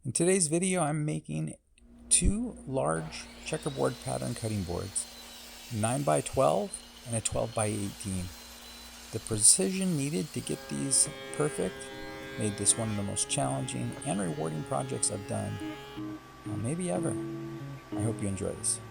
In today's video, I'm making two large checkerboard pattern cutting boards, 9x12 and a 12x18. The precision needed to get these perfect made this one of the most challenging and rewarding projects I've done, maybe ever. I hope you enjoy this.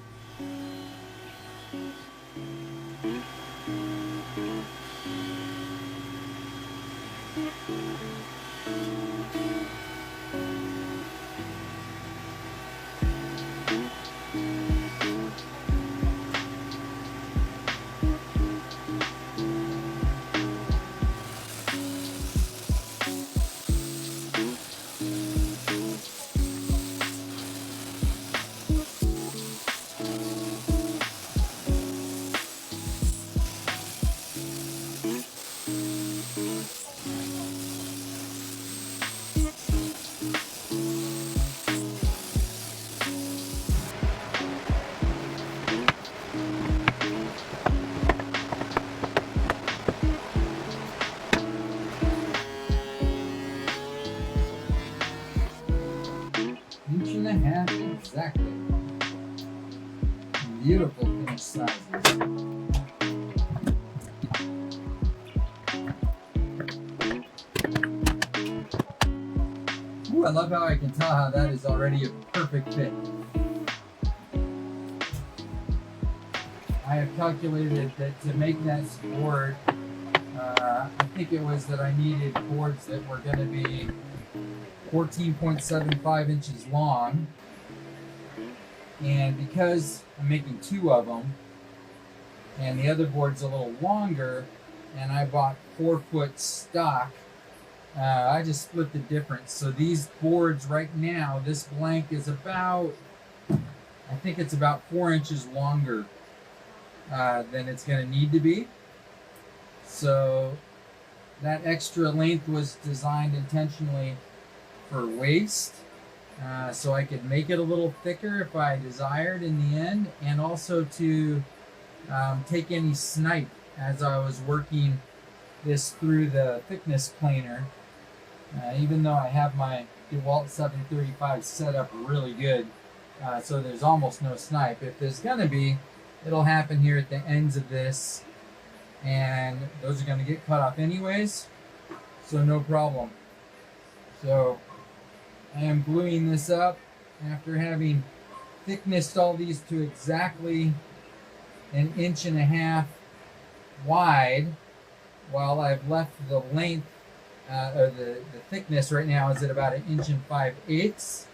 Inch and a half exactly. Beautiful finish sizes. Ooh, I love how I can tell how that is already a perfect fit. I have calculated that to make that board, I think it was that I needed boards that were going to be 14.75 inches long, and because I'm making two of them and the other board's a little longer and I bought 4-foot stock, I just split the difference. So these boards right now, this blank is about, I think it's about 4 inches longer than it's going to need to be. So that extra length was designed intentionally for waste, so I could make it a little thicker if I desired in the end, and also to take any snipe as I was working this through the thickness planer. Even though I have my DeWalt 735 set up really good, so there's almost no snipe. If there's gonna be, it'll happen here at the ends of this, and those are gonna get cut off anyways, so no problem. So I am gluing this up after having thicknessed all these to exactly 1.5 inches wide, while I've left the length, or the thickness right now is at about 1 5/8 inches.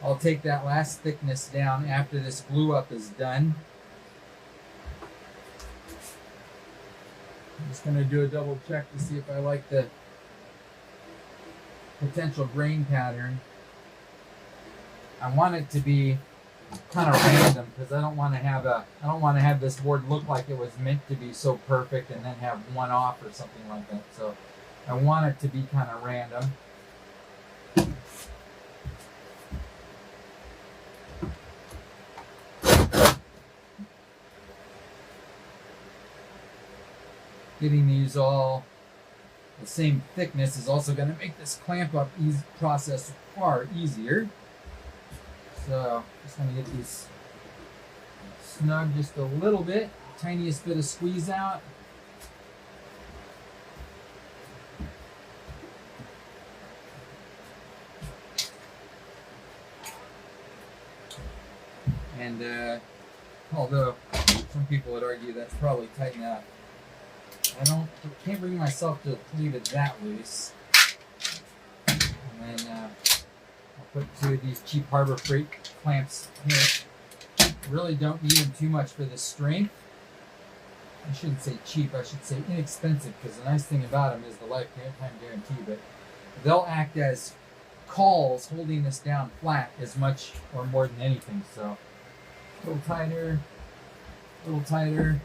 I'll take that last thickness down after this glue up is done. I'm just going to do a double check to see if I like the potential grain pattern. I want it to be kind of random because I don't want to have this board look like it was meant to be so perfect and then have one off or something like that. So I want it to be kind of random. Getting these all the same thickness is also going to make this clamp up process far easier. So just going to get these snug just a little bit, tiniest bit of squeeze out. And although some people would argue that's probably tight enough, I can't bring myself to leave it that loose. And then I'll put two of these cheap Harbor Freight clamps here. Really don't need them too much for the strength. I shouldn't say cheap, I should say inexpensive, because the nice thing about them is the lifetime guarantee, but they'll act as cauls holding this down flat as much or more than anything. So a little tighter, a little tighter.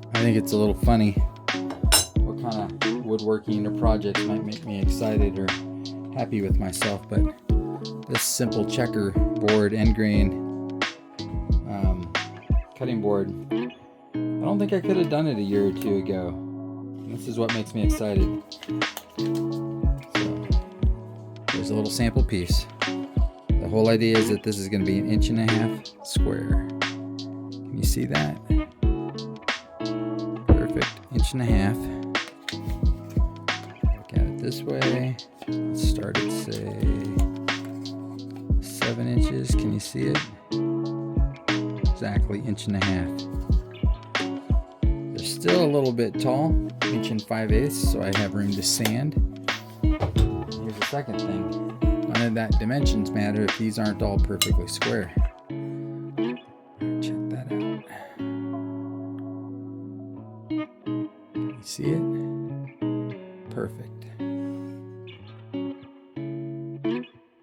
I think it's a little funny what kind of woodworking or projects might make me excited or happy with myself, but this simple checkerboard end grain cutting board, I don't think I could have done it a year or two ago. This is what makes me excited. So there's a little sample piece. The whole idea is that this is going to be 1.5 inches square. Can you see that? Perfect, 1.5 inches. Look at it this way. Let's start at say 7 inches. Can you see it? Exactly 1.5 inches. They're still a little bit tall, 1 5/8, so I have room to sand. Here's the second thing. None of that dimensions matter if these aren't all perfectly square. Check that out. Can you see it? Perfect.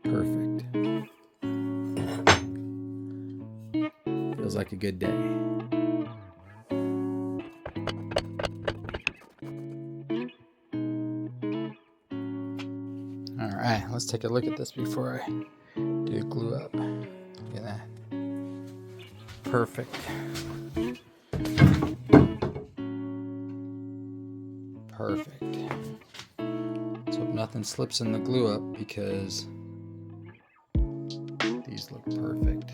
Perfect. Feels like a good day. All right, let's take a look at this before I do glue up. Look at that. Perfect. Perfect. Let's hope nothing slips in the glue up because these look perfect.